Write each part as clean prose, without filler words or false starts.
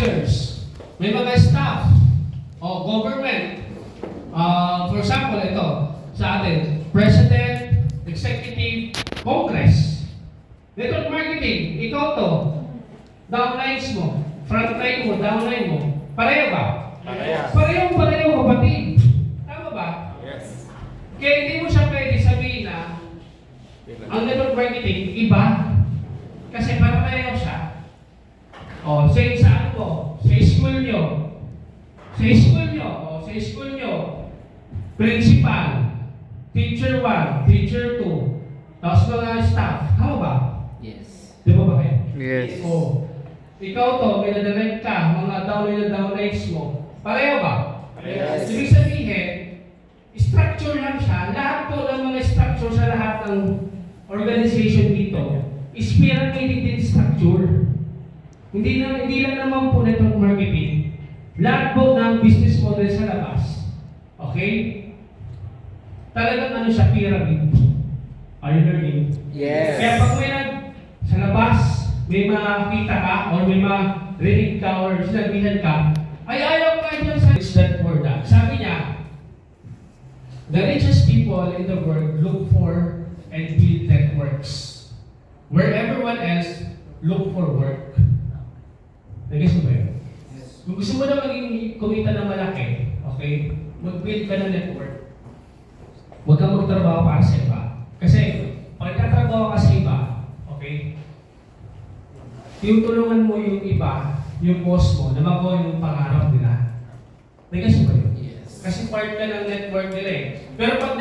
managers, may mga staff, o government. For example, ito, sa atin, President, Executive, Congress. Network marketing, ikaw to, downlines mo, frontline mo, downline mo, pareho ba? Pareho, kapatid. Tama ba? Yes. Kaya hindi mo siya pwede sabihin na ang network marketing, iba. Kasi pareho siya. O, sa ano po, sa school nyo, principal, teacher 1, teacher 2, tapos mga staff. Tama ba? Yes. Di ba ba kayo? Yes. O, ikaw to, may nadirect ka, mga downlines mo. Pareho ba? Yes. Ibig sabihin, structure lang siya. Lahat po ng mga structure sa lahat ng organization dito is pyramidal din structure. Hindi lang naman po network marketing. Lahat po ng business model sa labas. Okay? Talagang ano siya, pyramid. Are you learning? Yes. Kaya pag may sa labas, may makita ka or may marinig ka or sinabihan ka, ay ayaw ka dyan sa that word. Sabi niya, the richest people in the world look for and build networks. Where everyone else look for work. Nag-guess mo ba yun? Yes. Kung gusto mo na maging kumita na malaki, okay, mag-build ka ng network. Huwag kang magtrabaho para sa iba. Kasi, pag nagtatrabaho ka sa iba, okay, tinutulungan mo yung iba, yung boss mo, na magawa yung pangarap nila. Nag-guess mo ba yun? Yes. Kasi part ka ng network nila eh. Pero pag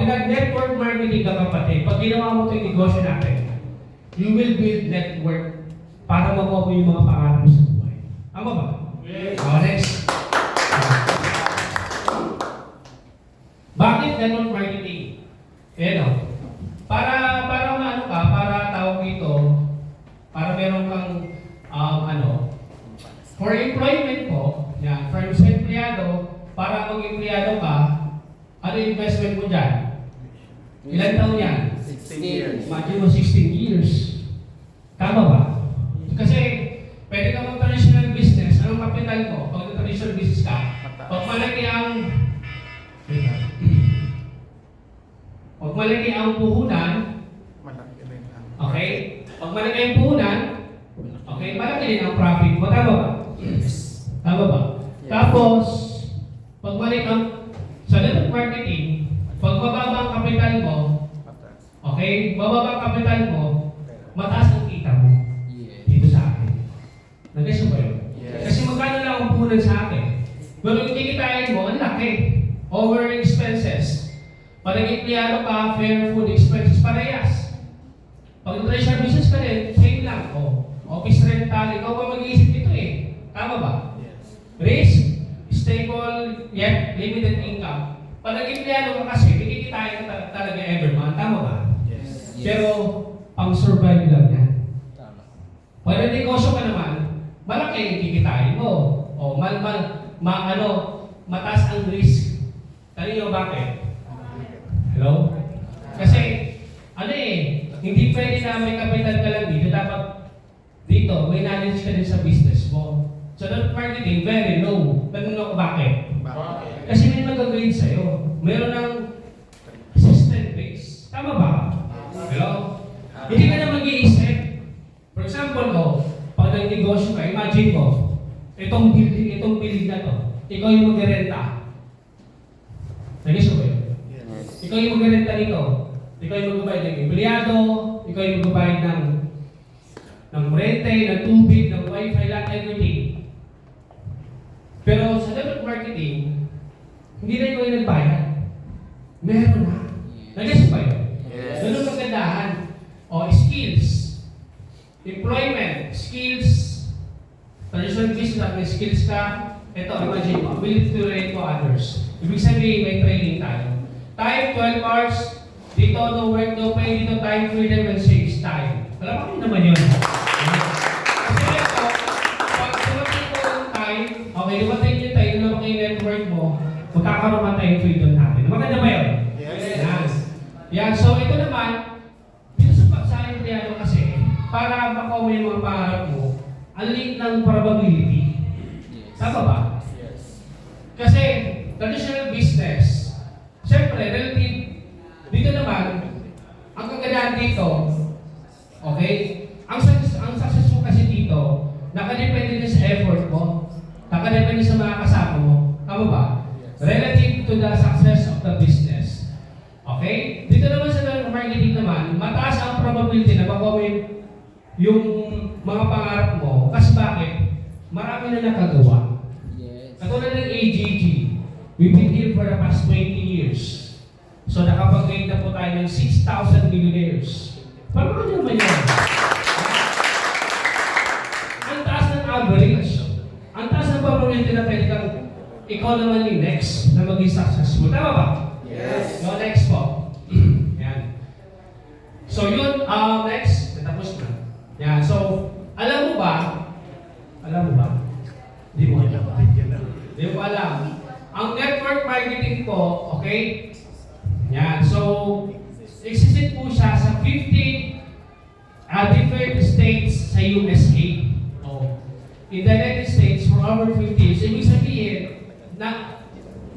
nag-network marketing ka kapatid, pag ginawa mo ito yung negosyo natin, you will build network para makuha mo yung mga pangarap mo sa buhay. Tama ba? Yes. Next. Bakit network marketing? Ayan o. Para maano ka, para tawag dito, para meron kang for employment po, yan, for sa empleyado, para mag-empleyado ka, ano investment mo dyan? Ilan taon yan? 16 years. Imagine mo 16 years. Tama ba? Kasi pwede ka mag-traditional business. Anong kapital mo? Pag traditional business ka, pag malaki ang puhunan, okay? Pag malaki ang puhunan, okay, malaki din ang profit mo. Tama ba? Yes. Tama ba? Yes. Tapos, pag malaki ang sa network marketing, pag mababa ang kapital mo, okay, mababa ang kapital mo, mataas ang kita mo. Yes. Dito sa akin. Nag-guess mo ba yun? Yes. Kasi magkano lang ang puhunan sa akin. Pero yung kikitain mo, ang laki. Over expenses. Pag nag-empleyado ka, fair food expenses, parehas. Pag traditional business ka rin, same lang. Office rental, ikaw ba mag-iisip dito eh. Tama ba? Yes. Risk, stable, yet limited income. Pag nag-empleyado ka kasi, kikitain ka talaga every month. Tama ba? Yes. Pero, pang survive lang yan. Tama. Pag nag-negosyo ka naman, malaki yung kikitain mo. O, mataas ang risk. Kanino bakit? Hello? Kasi, hindi pwede na may kapital ka lang dito. Dapat dito, may knowledge ka din sa business mo. So, network marketing, very low. Tanong ako bakit? Kasi may mag-grade sa'yo. Meron ng system base. Tama ba? Hello? Hindi ka na mag-iisip. For example, pag nag-negosyo ka, imagine mo, itong building na to, ikaw yung mag-renta. Nag-guess mo ba yun? Yes. Ikaw yung mag-renta nito. Ikaw yung mag-bayad ng empleyado, ikaw yung mag-bayad ng rente, ng tubig, ng wifi, lahat, everything. Pero sa network marketing, hindi na ikaw yung nagbayad. Meron na. Nag-guess ba yun? Yes. Doon ang kagandahan. Skills. Employment. Skills. Traditional business, may skills ka. Ito, imagine mo, ability to relate to others. Ibig sabihin, may training tayo. Time, 12 hours. Dito, no work, no pay. Dito, time freedom and saves time. Alam mo naman yun. Kasi ito, pag dumating ko ng time, okay, dumating yung time, lumaki yung network mo, magkakaroon ka time freedom natin. Maganda ba yun? Yes. Yan. So, ito naman, dito sa empleyado kasi, para makuha mo yung mga pangarap mo, ang liit ng probability. Yes. Tama ba? Yes. Kasi traditional business, siyempre, relative, dito naman, ang kagandahan dito, okay, ang success mo kasi dito, nakadepende din sa effort mo, nakadepende sa mga kasama mo. Tama ba? Relative to the success of the business. Okay? Dito naman sa network marketing naman, mataas ang probability na makuha mo yung mga pangarap mo. Kasi bakit? Marami na nakagawa. Yes. Katulad ng AGG, we've been here for the past 20 years. So nakapag-gain na po tayo ng 6,000 millionaires. Paano nyo naman yan? Ang taas ng average. Ang taas ng probability na pwede kang ikaw naman yung next na maging successful. Tama ba? Yes. No, next po. Yan. So yun, next, natapos na. Yan, so, alam mo ba? Hindi mo alam. Hindi mo alam. Ang network marketing po, okay? Yan, so, existed po siya sa 50 different states sa USA. Oh. In the United States for over 50 years. Ibig sabihin, na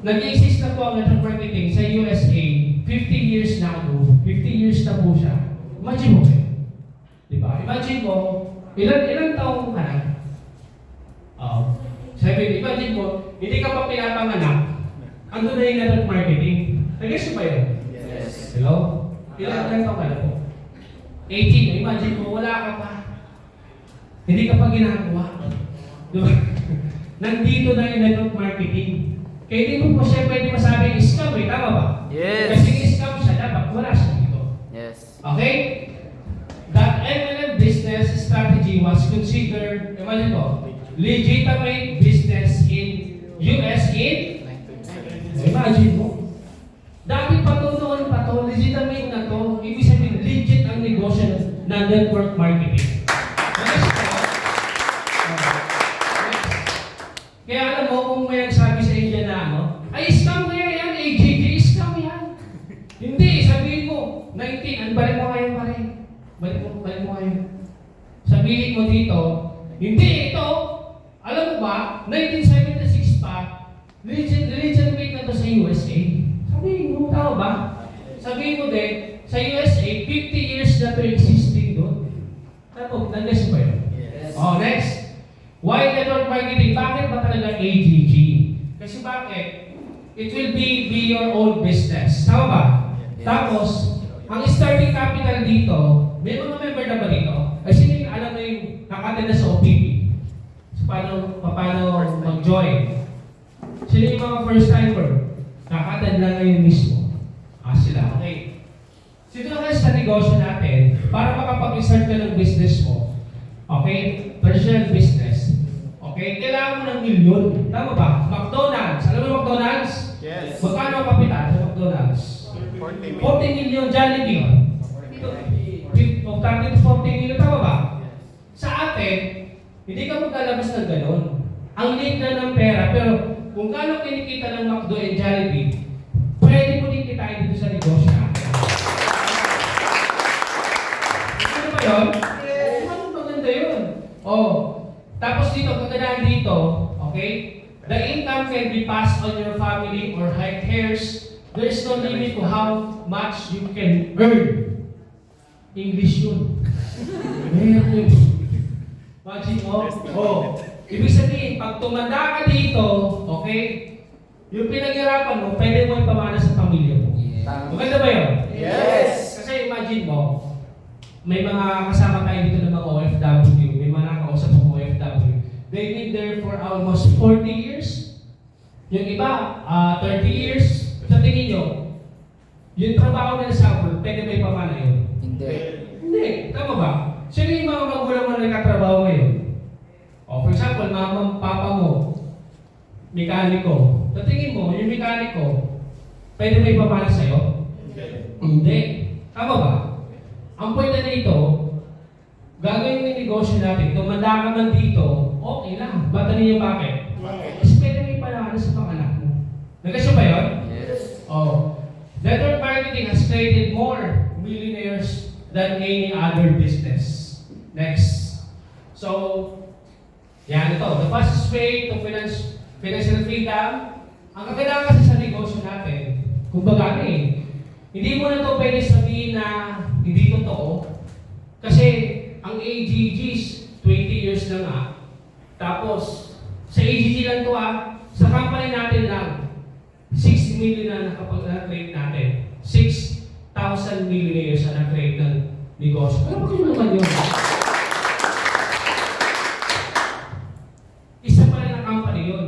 nag-exist na po ang network marketing sa USA 50 years na ano, 50 years na po siya. Imagine mo kayo. Diba? Imagine mo, ilang taong ka na? Oo. Sabi, imagine mo, hindi ka pa pinapanganak, ando na yung network marketing. Nag-guess mo ba yun? Yes. Hello? Ilang taong ka na po? 18. Imagine mo, wala ka pa. Hindi ka pa ginagawa. Diba? Nandito na yung network marketing. Kaya hindi mo po siya pwede masabing scam eh, tama ba? Yes. Kasi scam siya, dapat wala siya dito. Yes. Okay? That MLM business strategy was considered, imagine mo, legitimate business in US in? Imagine mo. Dati pa to noon pa to, legitimate na to, ibig sabihin legit ang negosyo ng network marketing. Next po. Kaya alam mo, kung may nagsabi sa inyo na ano, ay scam kaya yan, AJJ, scam yan. Hindi, sabihin mo, 19, balik mo kayo pa rin. Balik mo kayo. Sabihin mo dito, hindi ito, alam mo ba, 1976 pa, legitimate na to sa USA. Sabihin mo, tama ba? Sabihin mo din, sa USA, 50 years na to existing doon. Tapos, nag-guess ba yun? Yes. Oh, next. Why network marketing? Bakit ba talaga AGG? Kasi bakit? It will be your own business. Tama ba? Yes. Tapos, ang starting capital dito, may mga member na ba dito? Ay, sino yung alam mo yung nakatid na sa OPP? So, paano mag-join? Sino yung mga first timer? Nakatid lang ngayon mismo. Sila. Okay. Sino ka sa negosyo natin para makapag-start ka ng business mo? Okay? Personal business. Okay? Kailangan mo ng milyon. Tama ba? McDonald's. Alam mo yung McDonald's? Yes. Magkano ang kapital sa McDonald's? 40 million Jollibee. 30 to 40 million. Tama ba? Sa atin, hindi ka maglalabas ng ganun. Ang liit na ng pera, pero kung kano kinikita ng McDo and Jollibee, pwede mo din kitain dito sa negosyo natin. Ano ba yun? Ano maganda yun? Oh, tapos dito, kagandahan dito, okay? The income can be passed on your family or heirs. There is no limit to how much you can earn. English yun. Meron yun. Imagine mo? Oh, ibig sabihin, pag tumanda ka dito, okay? Yung pinaghirapan mo, pwede mo ipamana sa pamilya mo. Yes. Maganda ba yun? Yes. Kasi imagine mo, may mga kasama tayo dito ng mga OFW, may mga nakausap ng OFW. They've been there for almost 40 years. Yung iba, 30 years. Sa tingin nyo, yung trabaho nila sa abroad, pwede ba ipamana yun? Hindi. Hindi. Tama ba? Sino yung mga magulang mo na nagkatrabaho ngayon? O, for example, mama, papa mo, mekaniko. Sa tingin mo, yung mekaniko, pwede ba ipamana sa'yo? Hindi. Tama ba? Ang point na dito, gagawin mo yung negosyo natin, tumanda ka man dito, okay lang. Ba't niyo bakit? Kasi pwede mo ipamana sa panganak mo. Nagkasya ba yun? Yes. Oh. Network marketing has created more millionaires than any other business. Next. So, Yan to, the fastest way to financial freedom. Ang kagandahan kasi sa negosyo natin, kumbaga hindi mo na to pwede sabihin na hindi totoo. Kasi ang AGGs, 20 years na nga. Tapos, sa AGG lang to sa company natin lang, 6 million na nakapag-create natin. 6,000 millionaires na na-create ng negosyo. Alam mo naman yun. Isa pa rin na company yun.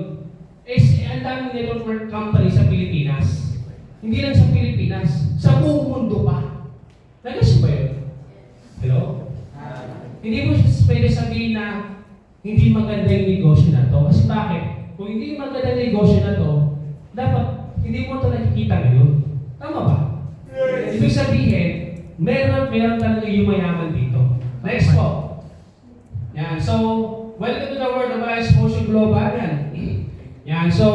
Ang daming network company sa Pilipinas. Hindi lang sa Pilipinas, sa buong mundo pa. Nag-isip ba yun? Hello? Hindi mo pwede sabihin na hindi maganda yung negosyo na to. Kasi bakit? Kung hindi maganda yung negosyo na to, dapat hindi mo ito nakikita ngayon. Tama ba? Yes. Ibig sabihin, meron talaga yung mayaman dito. Next po. Yan. So, welcome to the world of Alliance Motion Global. Yan. So,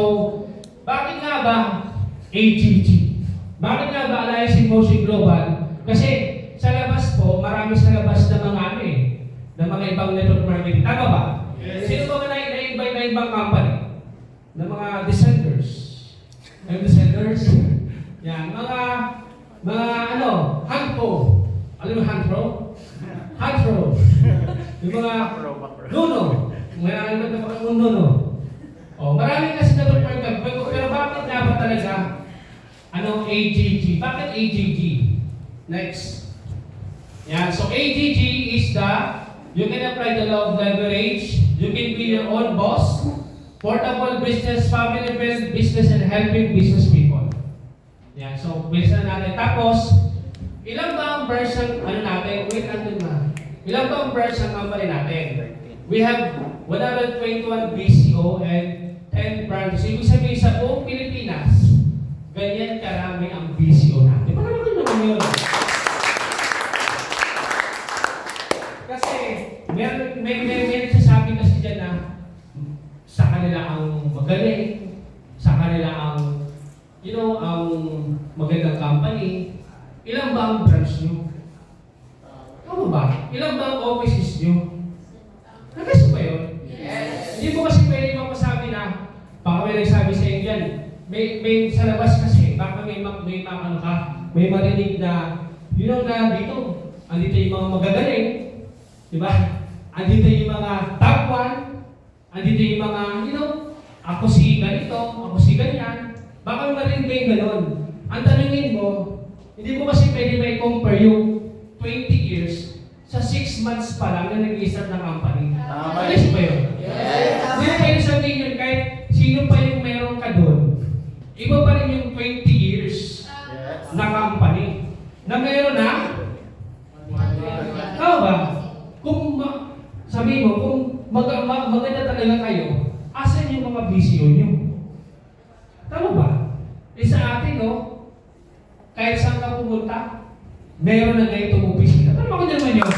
bakit nga ba AGG? Bakit nga ba Alliance Motion Global? Kasi sa labas po, marami sa labas na mga na mga ibang network marketing. Tama ba? Yes. Sino ba na-invite na ibang company? Na mga descenders. Yung descenders? Yan. Mga handpro. Alam mo handpro? Handpro. Yung mga nuno. Marami ba ito mga nuno? Marami kasi network marketing. Pero bakit nga ba talaga AGG? Bakit AGG? Next. Yan. So AGG is you can apply the law of leverage. You can be your own boss. Portable business, family-friendly business, and helping business people. Yan. So, bilisan natin. Tapos, ilang ba ang version, natin? Wait, natin na. Ilang ba ang version ng company natin? We have 121 BCO and 10 branches. Ibig sabihin sa buong Pilipinas, ganyan karami ang BCO natin. Paano ko naman yun? Kasi, may sasabi kasi dyan na sa kanila ang magaling, sa kanila ang, ang magandang company. Ilan ba ang branch nyo? Ano ba? Ilan ba ang offices nyo? Nag-guess ba yun? Yes! Hindi mo kasi pwede mapasabi na, baka may nagsabi sa inyo dyan, may sa labas kasi, baka may marinig na, na dito, andito yung mga magagaling, diba? Andito yung mga top 1, andito yung mga, ako si ganito, ako si ganyan. Baka marinig kayo gano'n. Ang tanungin mo, hindi mo kasi pwede may compare yung 20 years sa 6 months pa lang na nag-i-start ng company. Alis ba yun? Yes! Hindi mo pwede sabihin yun kahit sino pa yung meron ka doon. Iba pa rin yung 20 years na company. Na meron na? Tama ba? Kung sabihin mo, kung maganda talaga kayo, asan yung mga bisyo nyo? Tama ba? Sa atin, kahit saan ka pumunta, meron na ganito mong bisita. Tama ko naman yun.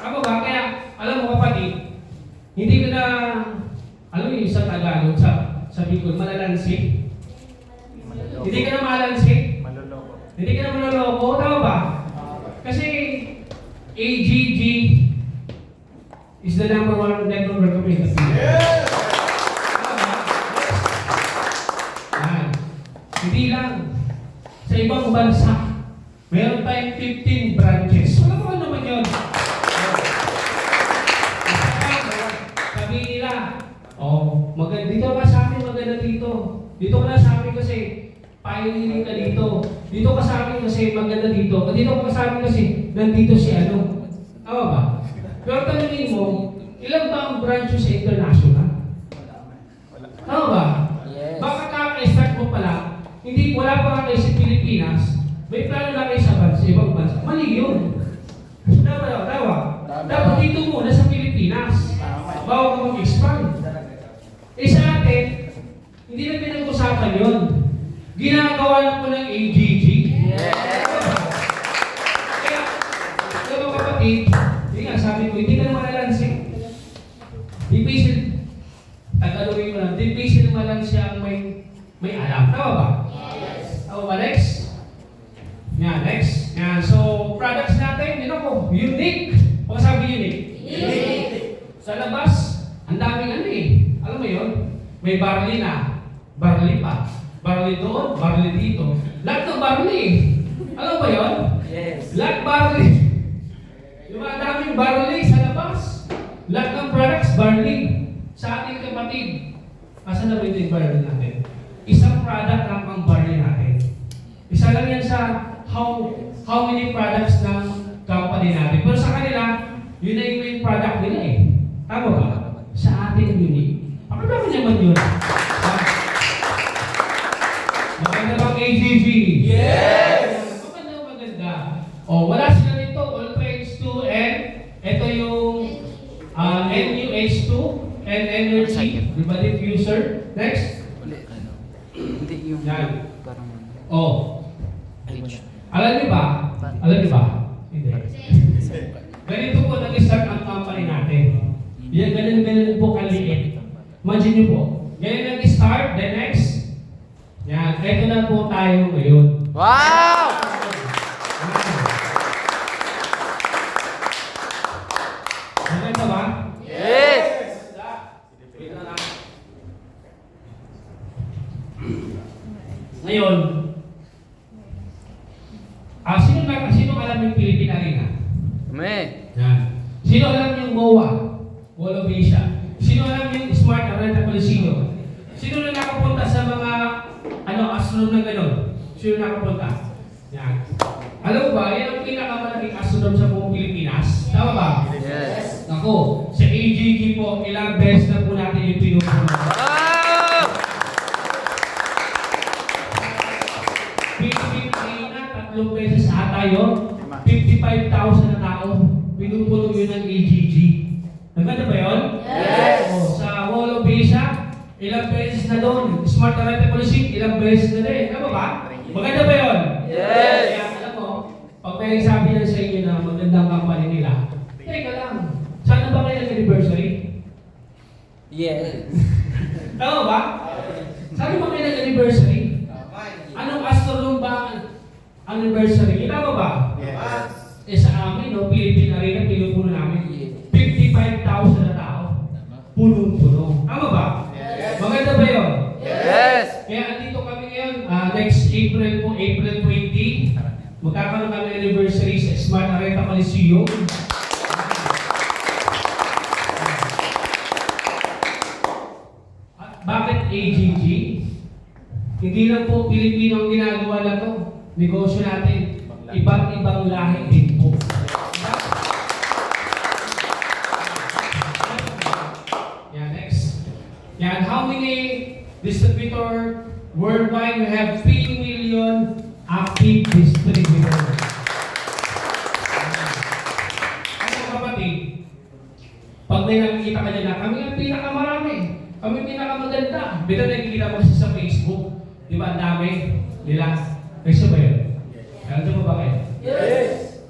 Tama ba? Kaya, alam mo kapatid, hindi ko na, alam mo yung sa Tagalog, sa Bicol, malalansik. Hindi ka na malalansik. Hindi ka na maloloko. Tama ba? Kasi AGG is the number 1 network company. Yes! Hindi lang. Sa ibang bansa, meron tayong 15 branches. Alam mo naman yun? Sabihin nila, maganda dito ka sa amin, maganda dito. Dito ka na sa amin kasi pioneering ka dito. Dito ka sa amin kasi maganda dito. Dito ka sa amin kasi nandito si ano. Tama ba? Pero tanungin mo, ilan ba ang branches sa international? Tama ba? Yes. Baka kaka-start mo pala, wala pa nga kayo sa Pilipinas, may plano na kayo sa ibang bansa. Mali yun. Tama. Dapat dito muna sa Pilipinas. Bago ka mag-expand. Sa atin, hindi na pinag-usapan yun. Ginagawa na po ng AGG. Kaya, mga kapatid, hindi nga, sabi ko, hindi ka na malalansing. Difficile, tagalogin ko lang, difficile malang siyang may alam. Tama ba? Yes. Tama ba? Next? Yan, next. Yan, so, products natin, unique. Pagkasabi unique? Sa labas, ang daming ano eh. Alam mo yun? May barley na, barley pa. Barley doon, barley dito. Lahat ng barley eh. Alam mo ba yun? Yes. Lahat barley. Yung mga daming barley sa labas. Lahat ng products, barley. Sa ating kapatid. Asa na ba ito yung barley natin? Isang product lang ang barley natin. Isa lang yan sa how many products ng company natin. Pero sa kanila, yun na yung main product nila eh. Tama ba? Sa atin unique. Pakadami naman yun. Maganda bang AGG? Yes! Maganda. O, wala sila dito. All trades 2 and ito yung NUH2 and energy. Diba diffuser? Next. Hindi yung Yan. parang Oh. rich. Alam niyo ba? Alam niyo ba? Hindi. Ganito po nag-start ang company natin. Yan, ganun po kaliit. Imagine niyo po. Ganyan nag-start, the next. Yan, eto na po tayo ngayon. Wow! Maganda ba? Yes! Wait na lang. Ngayon, sino alam yung Philippine Arena? Me. Yan. Sino alam yung MOA? Wall of Asia. Sino alam yung Smart Arena Coliseum? Sino na nakapunta sa mga astronome na gano'n? Sino nakapunta? Yan. Alam mo ba, yan ang pinakamalaking astronome sa buong Pilipinas. Tama ba? Yes. Ako, sa AGG po, ilang beses na po natin yung pinupuno. Wow! Philippine Arena, 3 beses ata yun. 55,000 na tao. Pinupuno yun ng AGG. Naganda ba yun? Yes! O, sa Wall of Asia, ilang beses na doon. Smart Arena Coliseum, ilang beses na din. Tama ba? Maganda ba yun? Yes! Kaya alam mo, pag may sabi yan sa inyo na magandang company nila, teka lang, sana ba kayo nag-anniversary? Yes. Tama ba? Sana ba kayo nag-anniversary? Anong astronome ba ang anniversary? Tama ba? Yes! Eh sa amin, no, Philippine Arena, pinupuno namin 55,000 na tao. Punong-puno. Tama ba? Yes! Maganda ba yun? Yes! Kaya andito kami ngayon, next April po, April 20, magkakaroon kami anniversary sa Smart Arena Coliseum. At bakit AGG? Hindi lang po Pilipino ang ginagawa na to. Negosyo natin. Iba't ibang lahi din po. Yeah, next. Yan, how many distributor worldwide? We have 3 million active distributors. Ano kapatid? Pag may nakikita ka dyan na kami ang pinakamarami, kami pinakamaganda. Bito nakikita mo kasi sa Facebook, di ba ang dami nila? Kasi ba yun? Alam mo ba kayo? Yes!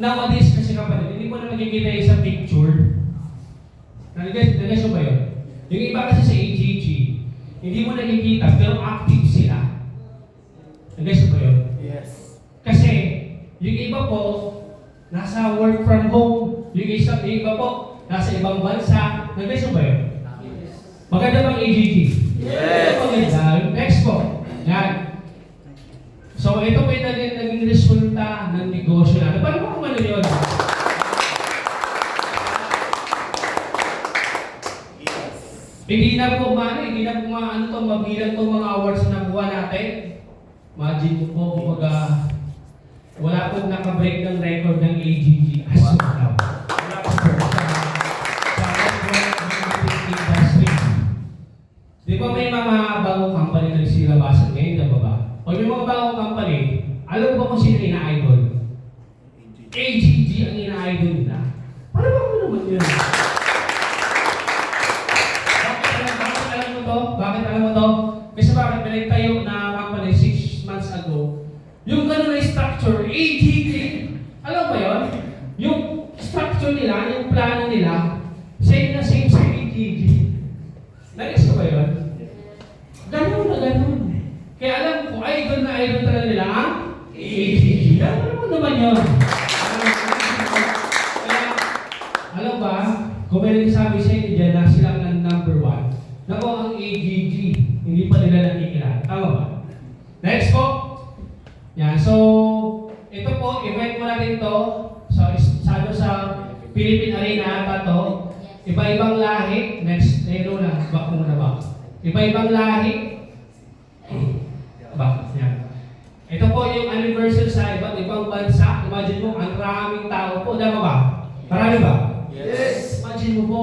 Nowadays kasi kapatid, hindi mo na makikita yung sa picture. Nag-guess mo ba yun? Yung iba kasi sa AGG, hindi mo nakikita pero active sila. Nag-guess mo ba yun? Yes! Kasi yung iba po, nasa work from home. Yung iba po, nasa ibang bansa. Nag-guess mo ba yun? Maganda bang AGG? Yes! Maganda. Next po. Yan. So, ito po yung naging resulta ng negosyo natin. Paano mo kumano yun? Hindi na po maano to, mabilang itong mga awards na nakuha natin. Imagine mo po, kumbaga, wala pong nakabreak ng record ng AGG. As of now. Wala po po sa network industry. Di ba may mga bagong company na sinabasan ngayon na baba? Pag may mga bagong company, alam mo ba kung sino ina-idol? AGG ang ina-idol nila. Paano ba mo naman yun? Bakit alam mo to? Bakit alam mo to? Kasi bakit may tayo na company 6 months ago, yung gano'n na structure, AGG, alam mo yun? Yung structure nila, yung plano nila, same na same sa AGG. Nagis ko ba yun? Ganun na ganun. Kaya alam ko, idol na idol talaga nila ang AGG. Alam mo naman yun. Kaya, alam ba, kung Kung may nagsasabi sa inyo dyan na sila ang number 1, naku ang AGG, hindi pa nila nakikilala. Tama ba? Next po. Yan. So, ito po, event mo natin to. Sa Philippine Arena ata to. Iba-ibang lahi. Next, na, back muna ba? Iba-ibang lahi. Back. Yan. Ito po yung anniversary sa iba't ibang bansa. Imagine mo, ang raming tao po. Tama ba? Marami ba? Yes. Imagine mo po,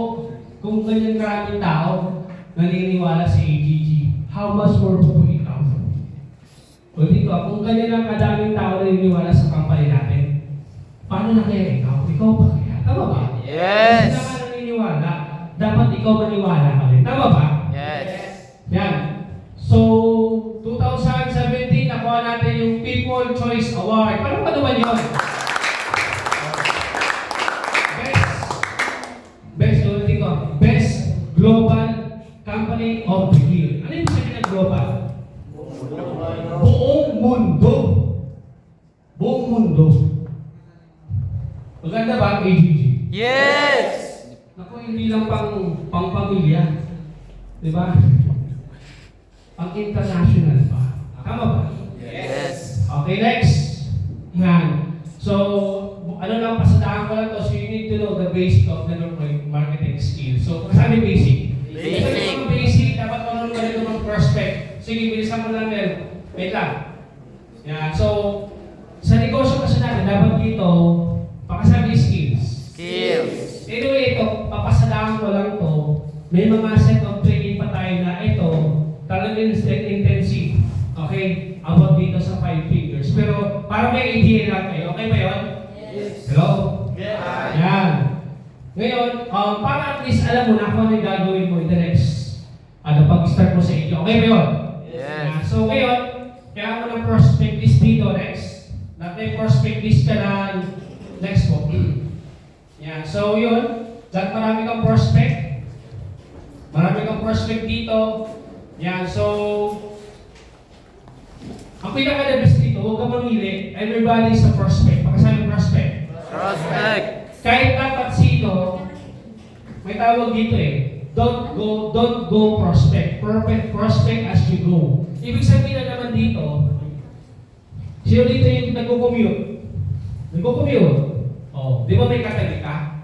kung ganyan karaming tao naniniwala sa AGG, how much more po ikaw? O dito, kung ganyan ang kadaming tao naniniwala sa company natin, paano na kaya ikaw? Ikaw pa kaya? Tama ba? Yes. Kasi naman naniniwala, dapat ikaw maniwala ka rin. Tama ba? Yes. Yan. So, 2017, nakuha natin yung People Choice Award. Paano pa naman yun? Best Global Company of the Year. Ano yung sabi ng global? Buong mundo. Buong mundo. Maganda ba ang AGG? Yes. Naku, hindi lang pang pamilya. Di ba? Pang international pa. Tama ba? Yes. Okay, next. Yan. So, ano lang, pasadahan ko lang to. So, you need to know the basic of the marketing skills. So, sabi basic. Basic. Ito yung basic. Dapat marunong ka rin ng prospect. Sige, bilisan mo lang yan. Wait lang. Yan. So, sa negosyo kasi natin, dapat dito, pakasabi skills. Skills. Anyway, ito, papasadahan ko lang to. May mga set of training pa tayo na ito, talagang intensive. Okay? About dito sa 5 figures. Pero, para may idea lang kayo. Okay ba yun? Yes. Hello? Yes. Yan. Ngayon, para at least alam mo na kung ano yung gagawin mo in the next, pag-start mo sa inyo. Okay ba yun? Yes. So ngayon, kaya mo ng prospect list dito next. May prospect list ka na next po. Yan. So yun, dahil marami kang prospect. Marami kang prospect dito. Yan. So, ang pinaka-the best dito, huwag kang mamili. Everybody is a prospect. Pagkasabi prospect. Prospect. Kahit dapat sino, may tawag dito eh. Don't go prospect. Perfect prospect as you go. Ibig sabihin na naman dito, sino dito yung nagko-commute? Nagko-commute. Oh, di ba may katabi ka?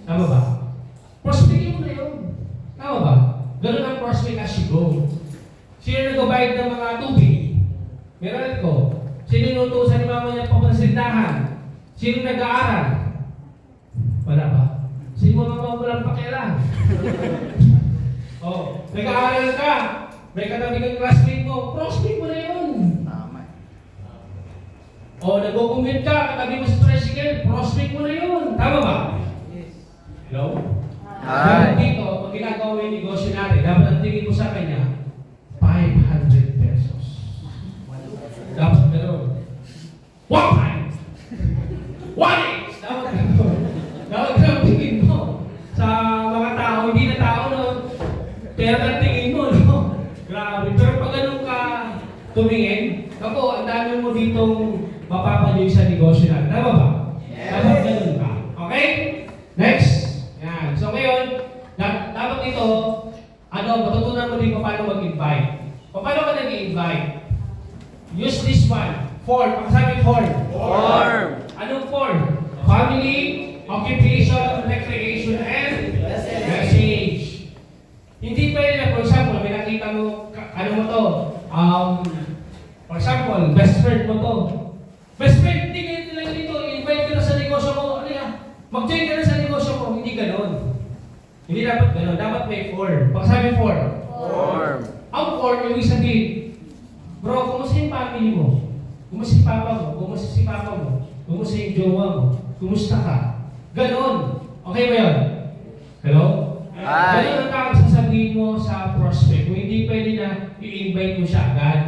Tama ba? Prospect mo na yun. Tama ba? Ganun ang prospect as you go. Sino nagbabayad ng mga tubig? Meron ko. Sino inutusan ni mama niya papunta sa tindahan? Sino nag-aaral? Wala ba? Sino mga walang pakialam? Oh, nag-aaral ka. May katabi kang classmate mo. Prospect mo na yun. Tama. Oh, nag-commute ka. Katabi mo sa tricycle. Prospect mo na yun. Tama ba? Hello? Dapat Hi. dito, pag ginagawa mo yung negosyo natin, dapat ang tingin mo sa kanya, 500 pesos. Dapat gano'n. One time! One inch! Dapat gano'n. Dapat gano'n tingin mo sa mga tao, hindi na tao, no? Pero ang tingin mo, no? Grabe. Pero pag ganun ka tumingin, ako, ang dami mo ditong mapapanyo sa negosyo natin. Tama ba? Dapat ganun ka. Okay? Next. Yan. So ngayon, dapat dito, matutunan mo din paano mag-invite. Paano ka nag-invite? Use this one. Form. Pagkasabi form. Form. Anong form? Family, occupation, recreation, and message. Hindi pwede na, for example, may nakita mo, ano mo to? For example, best friend mo to. Best friend, hindi kayo nilang dito. Invite ka na sa negosyo ko. Ano yan? Mag-join ka na sa negosyo ko. Hindi ganon. Hindi dapat ganon. Dapat may form. Pagkasabi form. Form. Ang form, yung sabihin, bro, kumusta yung family mo? Kumusta si papa mo? Kumusta si papa mo? Kumusta yung jowa mo? Kumusta ka? Ganon. Okay ba yun? Hello? Hi. Ganon ang sasabihin mo sa prospect. Kung hindi pwede na i-invite mo siya agad.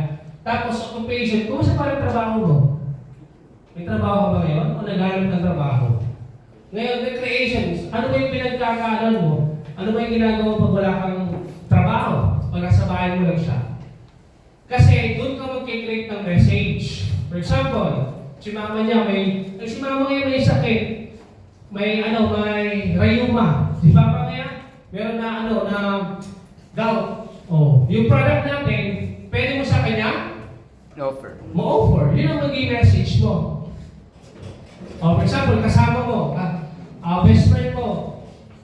Tapos, occupation, kumusta pa rin trabaho mo? May trabaho ka ba ngayon? O naghanap ng trabaho? Ngayon, recreations, ano ba yung pinagkakaalan mo? Ano ba yung ginagawa pag wala kang trabaho? Pag nasa bahay mo lang siya? Kasi doon ka mag-create ng message. For example, si mama niya si mama ngayon may sakit. May rayuma. Di ba pa kaya? Meron na na gout. Oh, yung product natin, pwede mo sa kanya Offer. mo-offer. Yun ang maging message mo. Oh, for example, kasama mo, best friend mo,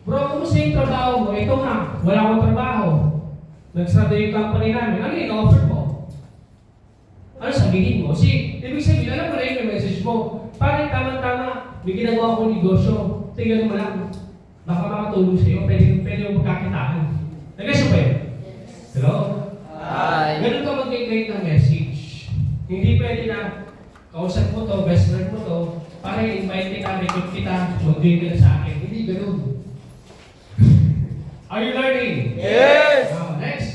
bro, kumusta yung trabaho mo? Ito nga, wala akong trabaho. Nagsarado yung company namin. Ano yung offer mo? Ano sabihin mo? Ibig sabihin, alam mo na yung message mo. Parang tama-tama, may ginagawa akong negosyo. Tingnan mo lang. Baka makatulong sa'yo. Pwede mo magkakitaan. Nag-guess ba yun? Hello? Hi. Ganun ka mag-create ng message. Hindi pwede na kausap mo to, best friend mo to, para invite kita, recruit kita, mag-join ka na sa akin. Hindi ganun. Are you learning? Yes. Next.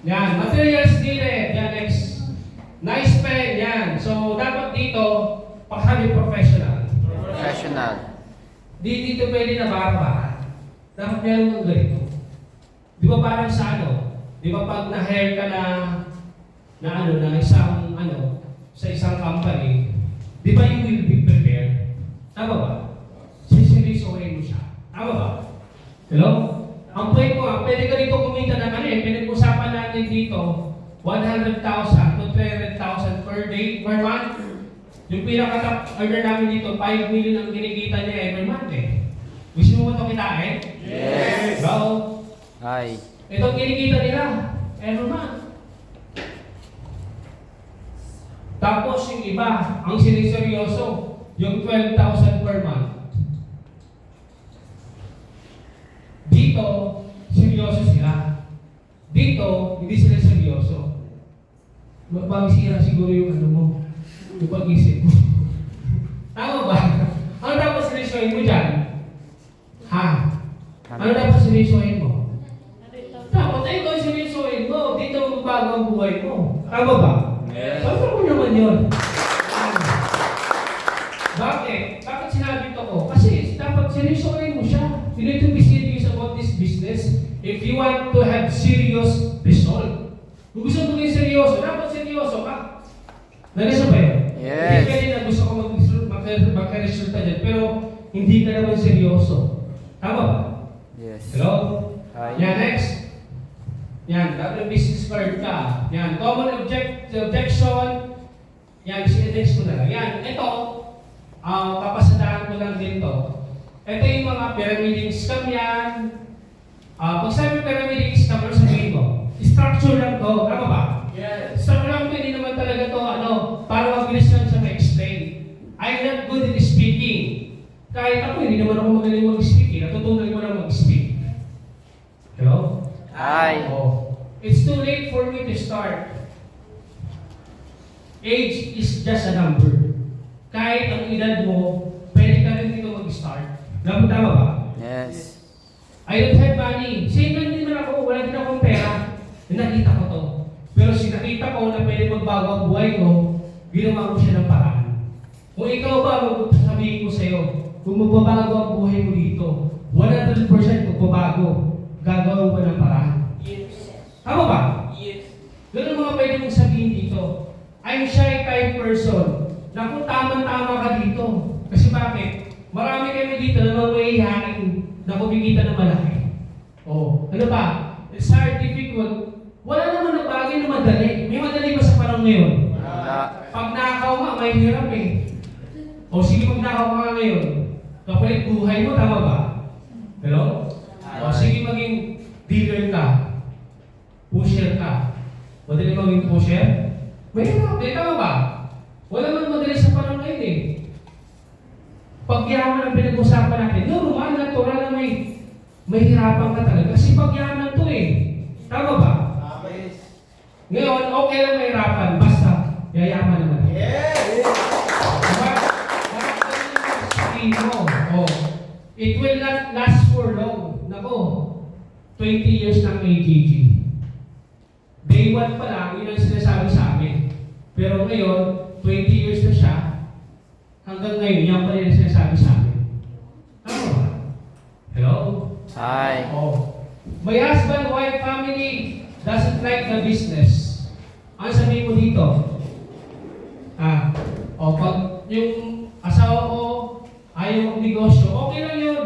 Yan. Materials needed. Yan, next. Nice pen. Yan. So, dapat dito, pagsabi professional. Professional. Dito pwede na baka. Dapat meron kang ganito. Di ba parang sa Di ba pag na-hire ka na sa isang company, di ba you will be prepared? Tama ba? Sisirisohin mo siya. Tama ba? Hello? Ang point ko pwede ka dito kumita ng pinag-usapan natin dito, 100,000 to 300,000 per day, per month. Yung pinaka-top earner namin dito, 5 million ang kinikita niya every month eh. Gusto mo ba ito kitain? Yes. Go! Hi. Ito kinikita nila every month. Tapos yung iba, ang siniseryoso, yung 12,000 per month. Dito, seryoso sila. Dito, hindi sila seryoso. Magsira siguro yung mo, yung pag-isip mo. Tama ba? Ano dapat seryosohin mo dyan? Ha? Ano dapat seryosohin mo? Dapat ikaw seryosohin mo. Dito magbago ang buhay mo. Tama ba? Yes. Sabi mo naman yun. Bakit? Bakit sinabi ito ko? Kasi dapat seryosohin mo siya. You need to be serious about this business if you want to have serious result. Kung gusto mo maging seryoso, dapat seryoso ka. Nalisa ba yun? Yes. Hindi pwede na gusto ko magka-resulta dyan, pero hindi ka naman seryoso. Tama ba? Yes. Hello? Hi. Yan, next. Yan, dapat business card ka. Yan, common objection. Yan, si-index mo na lang. Yan, ito, papasadahan ko lang dito. Ito yung mga pyramiding scam yan. Pag sabi pyramiding scam, ano sabihin mo? Structure lang to. Tama ba? Yes. Structure lang to, hindi naman talaga to, para mabilis lang siya ma-explain. I'm not good at speaking. Kahit ako, hindi naman ako magaling mag-speak. Natutunan ko lang mag-speak. Hello? Hi. Oh. It's too late for me to start. Age is just a number. Kahit ang edad mo, pwede ka rin dito mag-start. Tama ba? Yes. I don't have money. Same lang din naman ako. Wala din akong pera. Nakita ko to. Pero sinakita ko na pwede magbago ang buhay ko, ginawa ko siya ng paraan. Kung ikaw ba, sabihin ko sa'yo, kung magbabago ang buhay mo dito, 100% magbabago, gagawa mo ng paraan. Yes. Tama ba? Yes. Ganun mga pwede mong sabihin dito. I'm shy type person. Naku, tama-tama ka dito. Kasi bakit? Marami kami dito na mga mahihain na kumikita na malaki. Oh, ano ba? It's hard, difficult. Wala naman na bagay na madali. May madali ba sa panahon ngayon? Wala. Pag nakaw nga, may hirap eh. O sige, pag nakaw ka ngayon, kapalit buhay mo, tama ba? Hello? O sige, maging dealer ka. Pusher ka. Madali maging pusher? May hirap eh, tama ba? Wala man madali sa panahon ngayon eh. Pagyaman ang pinag-usapan natin, normal, natural na may hirapan ka talaga. Kasi pagyaman to eh. Tama ba? Yes. Ngayon, okay lang mahirapan, basta yayaman naman. Yes. Sabihin mo, it will not last for long. Nako, 20 years ng AGG. Day 1 pa lang, yun ang sinasabi sa amin. Pero ngayon, 20 years na siya, hanggang ngayon, yan pa rin ang sinasabi sa amin. Tama ba? Hello? Hi. My husband, wife, family doesn't like the business. Ano sabihin mo dito? Pag yung asawa ko ayaw mag-negosyo, okay lang yun.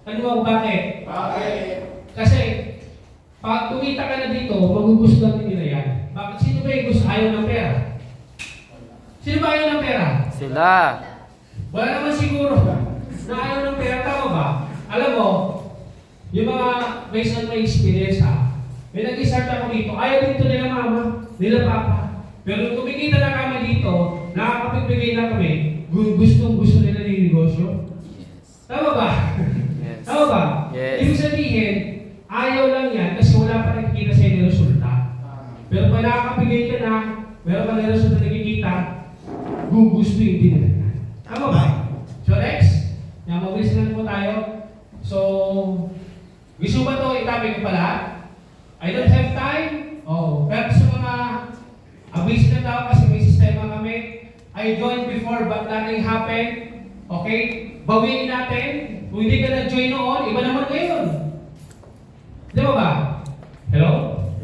Ano mo bakit? Bakit? Kasi, pag kumita ka na dito, magugustuhan din nila yan. Bakit? Sino ba yung gusto ayaw ng pera? Sino ba ayaw ng pera? Sila. Wala naman siguro na ayaw ng pera. Tama ba? Alam mo, yung mga based on my experience may nag-start ako dito, ayaw dito nila mama, nila papa. Pero nung kumikita na kami dito, nakakapagbigay na kami, gusto nila ng negosyo. Tama ba? Yes. Tama ba? Yes. Ibig sabihin, ayaw lang yan kasi wala pa nakikita sa inyo resulta. Pero pag nakakapigay ka na, meron ka na resulta nakikita, gugustuhin din nila. Tama ba? So next, mabilis na po tayo. So, gusto ba ito itabi ko pala? I don't have time. Pero sa mga abis na tao kasi may sistema kami. I joined before but nothing happened. Okay? Bawiin natin. Kung hindi ka nag-join noon, iba naman ngayon. Di ba ba? Hello?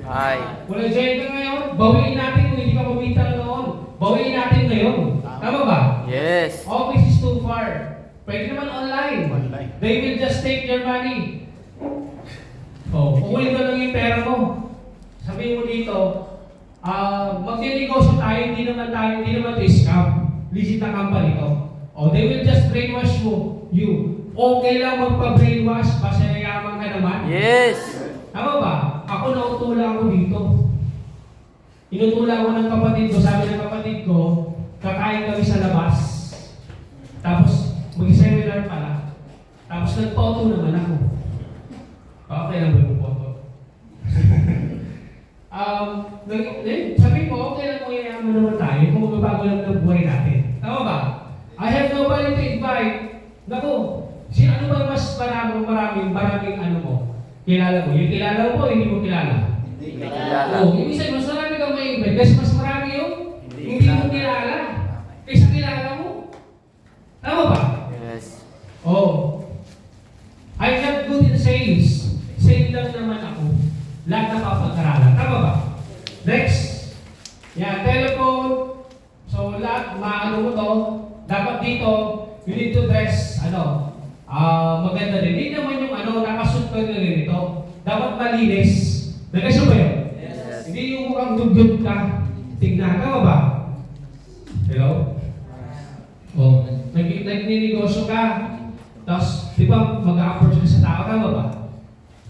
Hi. Kung nag-join ka ngayon, bawiin natin kung hindi ka pumita noon. Bawiin natin ngayon. Tama ba? Yes. Office is too far. Pwede naman online. They will just take your money. Kukunin ko lang yung pera mo. Sabihin mo dito, magninegosyo tayo, hindi naman to scam. Legit na company to. They will just brainwash you. Okay lang magpa-brainwash, pasayayaman ka naman. Yes. Tama ba? Ako nautula ako dito. Inutula ko ng kapatid ko, sabi ng kapatid ko, kakain kami sa labas. Tapos, mag-seminar pala. Tapos nagpauto naman ako. Okay lang ba yung photo? Sabi ko, okay lang kung yayaman naman tayo kung magbabago lang ng buhay natin. Tama ba? I have nobody to invite. Naku, ano ba mas maraming ano mo? Kilala mo. Yung kilala mo, hindi mo kilala. Hindi kilala. Ibig sabihin, mas marami kang may invite. Kasi mas marami yung hindi mo kilala. Kaysa kilala mo. Tama ba? Yes. I'm not good in sales. Sales lang naman ako. Lahat na papag-aralan. Tama ba? Next. Telephone. So, lahat, maano mo to. Dapat dito, you need to dress, maganda din. Hindi naman yung nakasuit ko na ganito. Dapat malinis. Nagkasya ba yun? Yes. Hindi yung mukhang dugyot ka. Tignan. Tama ba? Hello? Nagninegosyo ka. Tapos, di ba, mag-approach ka sa tao, tama ba?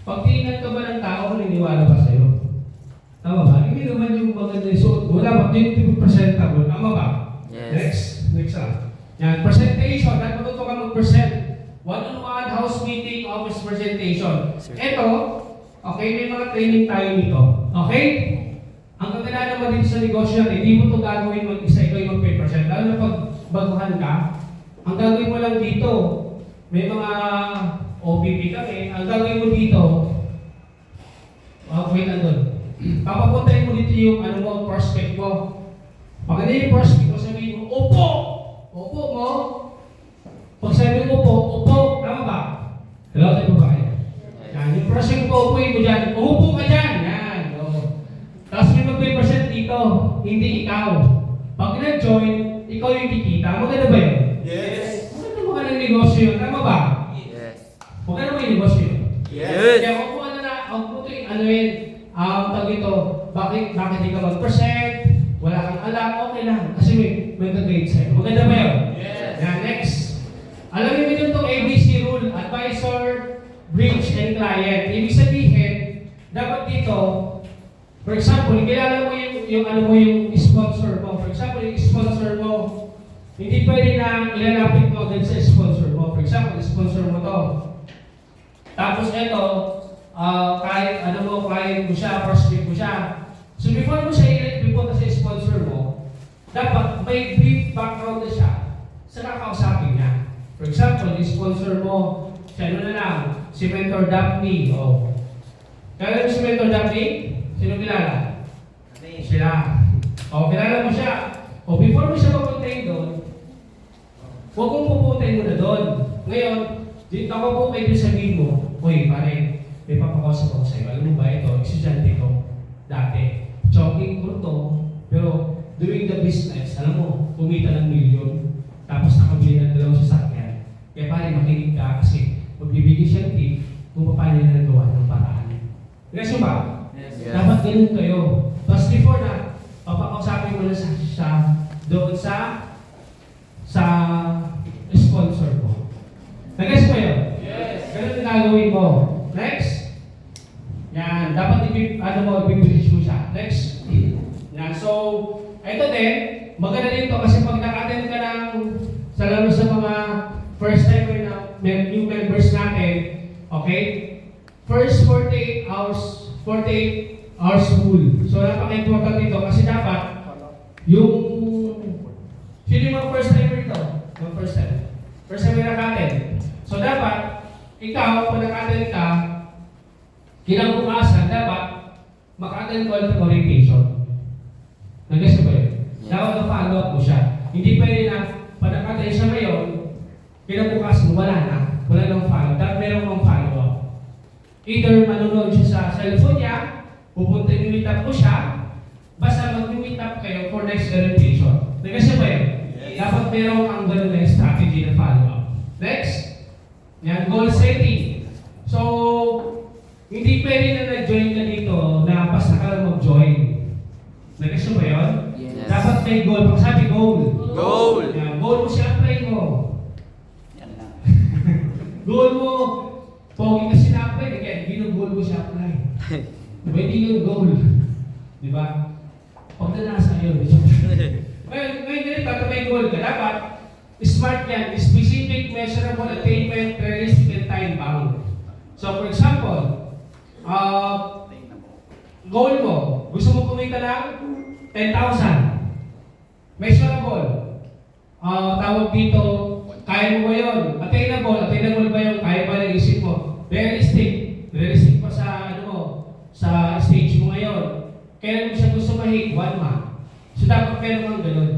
Pag tingnan ka ba ng tao, naniniwala ba sa'yo? Tama ba? Hindi naman yung maganda yung suot mo. Dapat yung presentable. Tama ba? Yes. Next lang. Yan, presentation. Dapat matuto ka mag-present. One-on-one house meeting, office presentation. Ito, okay, may mga training tayo dito. Okay? Ang kagandahan naman dito sa negosyo, hindi mo ito gagawin mag-isa, ikaw yung mag-present. Lalo na pag baguhan ka, ang gagawin mo lang dito, may mga OPP kami, ang gagawin mo dito, wait andun. Papapuntahin mo dito yung prospect mo. Pag ano yung prospect mo, sabihin mo, upo! Upo mo. Pag sabi mo upo, tama ba? Hello, tayo ba kayo? Yan, yung prospect mo, upuin mo dyan. Upo ka dyan! Yan. Tapos may mag-present dito, hindi ikaw. Pag na-join, ikaw yung kikita. Maganda ba yun? Yes. Maganda mo ka ng negosyo yun, tama ba? Yes. Maganda mo yung negosyo yun? Yes. Kaya kung ito tawag ito, bakit di ka mag-present? Wala kang alam, okay lang. Kasi may nag-grade sa'yo. Maganda ba yun? Yes. Yan, next. Alamin mo dito itong ABC rule, advisor, bridge, and client. Ibig sabihin, dapat dito, for example, kilala mo yung sponsor mo. For example, yung sponsor mo, hindi pwede na ilalapit mo agad sa sponsor mo. For example, sponsor mo to. Tapos ito, client mo siya, prospect mo siya. So before mo siya i-report sa sponsor mo, dapat may brief background na siya sa kakausapin niya. For example, yung sponsor mo, siya na lang, si Mentor Daphne. Kaya si Mentor Daphne, sino kilala? Sila. Kilala mo siya. Before mo siya papuntahin doon, huwag mong pupuntahin mo na doon. Ngayon, dito ako po kayo sabihin mo, uy, pare, may papakausap ako sa'yo. Alam mo ba ito, estudyante ko, dati. Jogging ko to, pero during the business, alam mo, kumita ng milyon, tapos nakabili ng 2 sasakyan. Kaya pare, makinig ka kasi magbibigay siya ng tip kung paano nila nagawa ng paraan. Yes ba? Yes. Dapat ganun kayo. Tapos before na, papakausapin mo na siya doon sa sponsor mo. Nag-guess mo yun? Yes. Ganun ang gagawin mo. Next. Yan. Dapat i-bridge mo siya. Next. Yan. So, ito din, maganda din to kasi pag naka-attend ka ng sa lalo sa mga first timer na new members natin, okay? First 48 hours full. So, napaka-important ito kasi dapat yung sino yung mga first timer ito? Yung first time. First time na naka-attend. So, dapat ikaw, pag naka-attend ka, kinabukasan, dapat maka-attend ko ng orientation. Nag-guess ba yun? Dapat na-follow up mo siya. Hindi pwede na, pag naka-attend siya ngayon, kinabukasan mo, wala na. Wala nang follow. Dapat meron kang follow up. Either manunod siya sa cellphone niya, pupunta yung meet up mo siya, basta mag-meet up kayo for next orientation. Nag-guess ba yun? Yes. Dapat meron kang ganun na strategy na follow up. Next. Yan, goal setting. So, hindi pwede na nag-join ka dito na basta ka lang mag-join. Nag-guess ba yun? Yes. Dapat may goal. Pag sabi goal. Goal. Yan, goal mo siya, apply mo. Yan lang. Goal mo, pogi kasi na-apply. Kaya goal mo siya, apply. Diba, hindi yung goal. Diba? Pag nanasa yun. Ngayon ganito, may goal ka. Dapat, smart yan. Specific, measurable, attainment, realistic, and time-bound. So, for example, goal mo, gusto mo kumita ng 10,000. Measurable. Tawag dito, kaya mo ba yun? Attainable ba yung kaya ba ng isip mo? Realistic pa sa sa stage mo ngayon. Kailan mo siya gusto mahit? 1 month. So dapat meron kang ganun.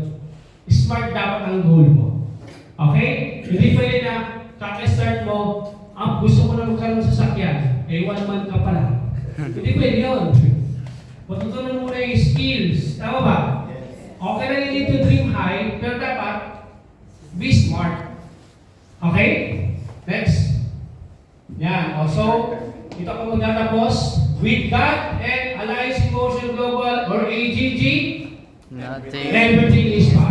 Smart dapat ang goal mo. Okay? Hindi pwede na kaka-start mo, gusto mo na magkaroon sa sasakyan, 1 month ka pa lang. Hindi pwede yun. Matutunan mo na yung skills. Tama ba? Okay na you need to dream high, pero dapat be smart. Okay? Next. Yan. So, ito ako magtatapos. With God and Alliance Emotion Global or AGG, Nothing. everything is possible.